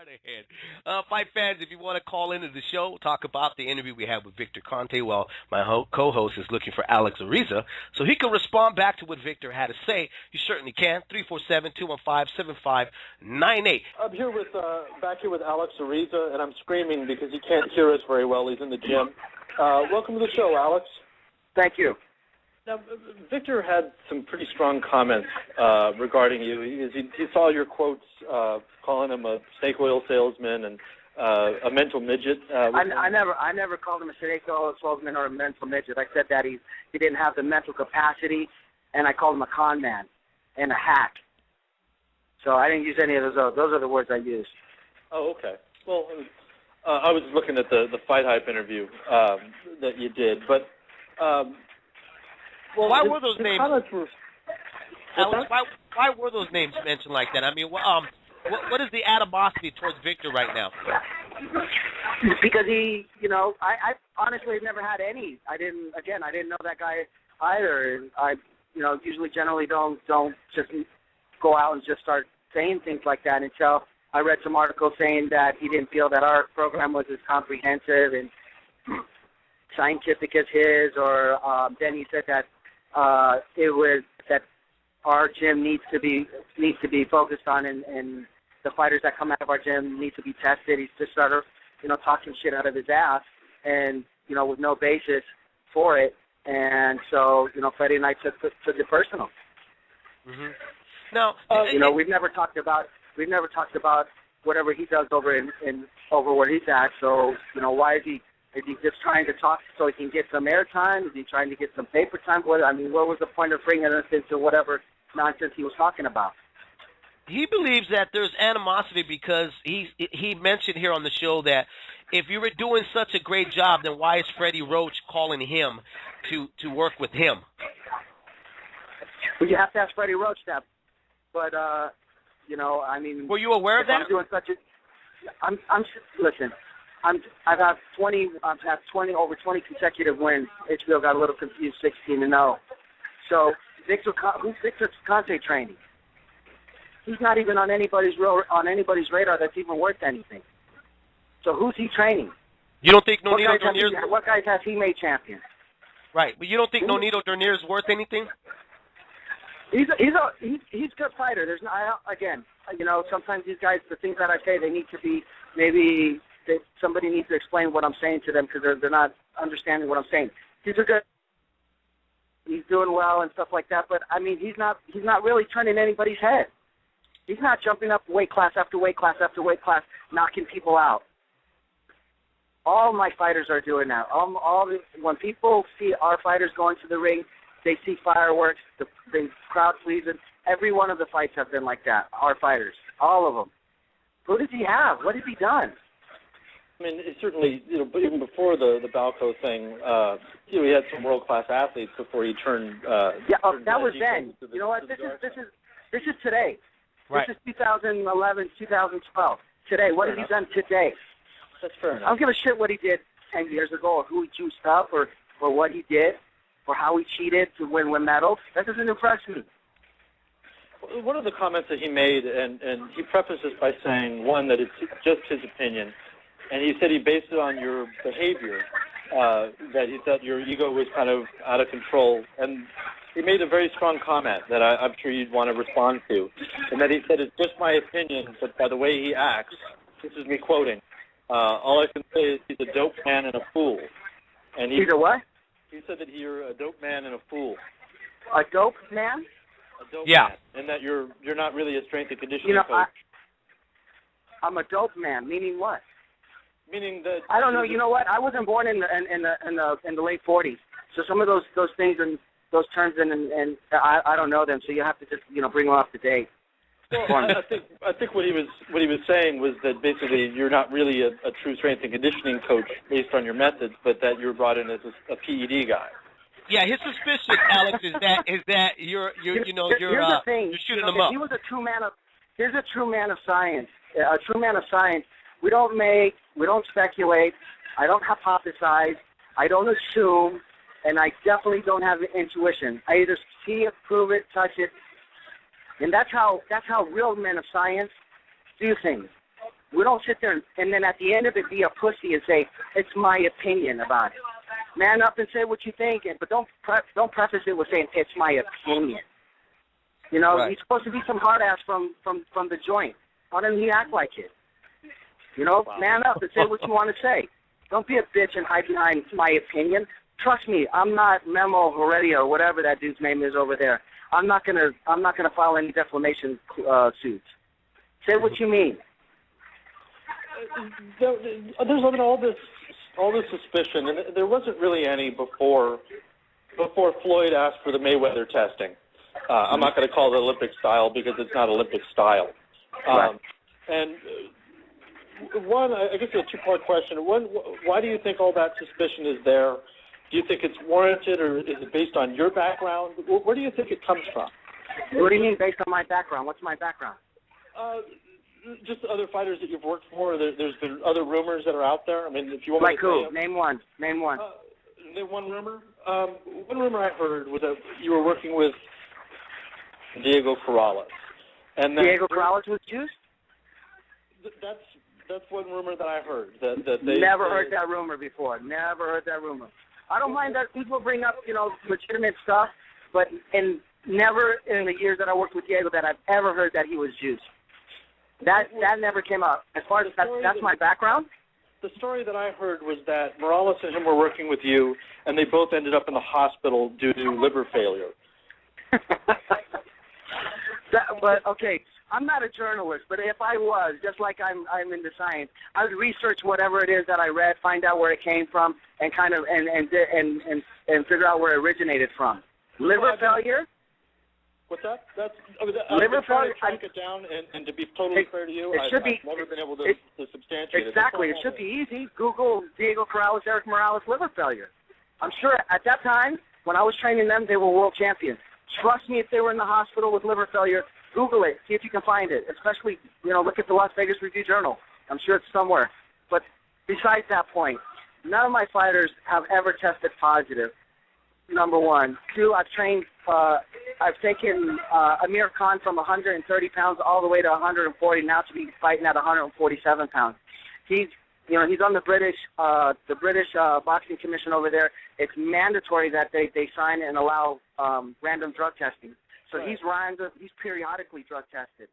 right ahead. Fight fans, if you want to call into the show, talk about the interview we had with Victor Conte while my co-host is looking for Alex Ariza so he can respond back to what Victor had to say. You certainly can. 347-215-7598. I'm here with back here with Alex Ariza, and I'm screaming because he can't hear us very well. He's in the gym. Welcome to the show, Alex. Thank you. Now, Victor had some pretty strong comments regarding you. He saw your quotes calling him a snake oil salesman and a mental midget. I never called him a snake oil salesman or a mental midget. I said that he didn't have the mental capacity, and I called him a con man and a hack. So I didn't use any of those. Those are the words I used. Oh, okay. Well, I was looking at the Fight Hype interview that you did, but well, why were those names? Alex, why were those names mentioned like that? I mean, what is the animosity towards Victor right now? Because he, I honestly have never had any. I didn't know that guy either. And I, generally don't just go out and just start saying things like that until I read some articles saying that he didn't feel that our program was as comprehensive and scientific as his, or then he said that it was that our gym needs to be focused on, and the fighters that come out of our gym need to be tested. He just started, talking shit out of his ass, and with no basis for it. And so, Freddie and I took it personal. Mm-hmm. Now, we've never talked about whatever he does over over where he's at. So, why is he? Is he just trying to talk so he can get some airtime? Is he trying to get some paper time? What was the point of bringing us into whatever nonsense he was talking about? He believes that there's animosity because he mentioned here on the show that if you were doing such a great job, then why is Freddie Roach calling him to work with him? Well, you have to ask Freddie Roach that. But were you aware of that? I'm doing listen. I've had 20 over 20 consecutive wins. HBO got a little confused, 16-0. So who's Victor Conte training? He's not even on anybody's radar that's even worth anything. So who's he traiking? You don't think Nonito Donaire? What guys has he made champion? Right, but you don't think Nonito Donaire is worth anything? He's a good fighter. There's sometimes these guys, the things that I say, they need to be somebody needs to explain what I'm saying to them because they're not understanding what I'm saying. He's doing well and stuff like that, but I mean he's not really turning anybody's head. He's not jumping up weight class after weight class after weight class, knocking people out. All my fighters are doing that. When people see our fighters going to the ring, they see fireworks, the crowd pleasing. Every one of the fights have been like that. Our fighters, all of them. Who does he have? What has he done? I mean, certainly, even before the Balco thing, he had some world-class athletes before he turned. That was then. You know what? This is today. Right. This is 2011, 2012. Today, what has he done today? That's fair enough. I don't give a shit what he did 10 years ago, or who he juiced up, or what he did, or how he cheated to win medals. That doesn't impress me. One of the comments that he made, and he prefaced this by saying, one, that it's just his opinion, and he said he based it on your behavior, that he thought your ego was kind of out of control. And he made a very strong comment that I'm sure you'd want to respond to, and that he said, it's just my opinion, but by the way he acts, this is me quoting, all I can say is he's a dope man and a fool. And he's a what? He said that you're a dope man and a fool. A dope man? A dope man, and that you're not really a strength and conditioning coach. I'm a dope man, meaning what? Meaning that I don't know. You know what? I wasn't born in the late 40s, so some of those things and those terms and I don't know them. So you have to just bring them up to date. Well, I think what he was saying was that basically you're not really a true strength and conditioning coach based on your methods, but that you're brought in as a PED guy. Yeah, his suspicion, Alex, is that you're shooting them up. He was a true man of. Here's a true man of science. A true man of science. We don't speculate. I don't hypothesize. I don't assume, and I definitely don't have intuition. I either see it, prove it, touch it, and that's how real men of science do things. We don't sit there and then at the end of it be a pussy and say, it's my opinion about it. Man up and say what you think, but don't preface it with saying, it's my opinion. You know, right. He's supposed to be some hard ass from the joint. Why doesn't he act like it? You know, wow. Man up and say what you want to say. Don't be a bitch and hide behind my opinion. Trust me, I'm not Memo Heredia or whatever that dude's name is over there. I'm not gonna file any defamation suits. Say what you mean. There's been all this suspicion, and there wasn't really any before Floyd asked for the Mayweather testing. I'm not going to call it Olympic style because it's not Olympic style. Right. And one, I guess a two-part question. One, why do you think all that suspicion is there? Do you think it's warranted, or is it based on your background? Where do you think it comes from? What do you mean based on my background? What's my background? Just other fighters that you've worked for. There's been other rumors that are out there. I mean, if you want like to who? Name one. Name one rumor. One rumor I heard was that you were working with Diego Corrales. And Diego Corrales was juiced? That's one rumor that I heard. That Never heard that rumor before. Never heard that rumor. I don't mind that people bring up, legitimate stuff, but never in the years that I worked with Diego that I've ever heard that he was juiced. That never came up. As far as that's my background. The story that I heard was that Morales and him were working with you, and they both ended up in the hospital due to liver failure. But okay, I'm not a journalist, but if I was, just like I'm into science, I would research whatever it is that I read, find out where it came from, and kind of and figure out where it originated from. Liver failure. What's that? Liver failure. I've been trying to track it down, and to be totally fair to you, I've never been able to substantiate it. Exactly. It should be easy. Google Diego Corrales, Eric Morales, liver failure. I'm sure at that time, when I was training them, they were world champions. Trust me, if they were in the hospital with liver failure, Google it. See if you can find it. Especially, look at the Las Vegas Review-Journal. I'm sure it's somewhere. But besides that point, none of my fighters have ever tested positive. Number one. Two, I've taken Amir Khan from 130 pounds all the way to 140, now to be fighting at 147 pounds. He's on the British Boxing Commission over there. It's mandatory that they sign and allow random drug testing. So right. He's periodically drug tested.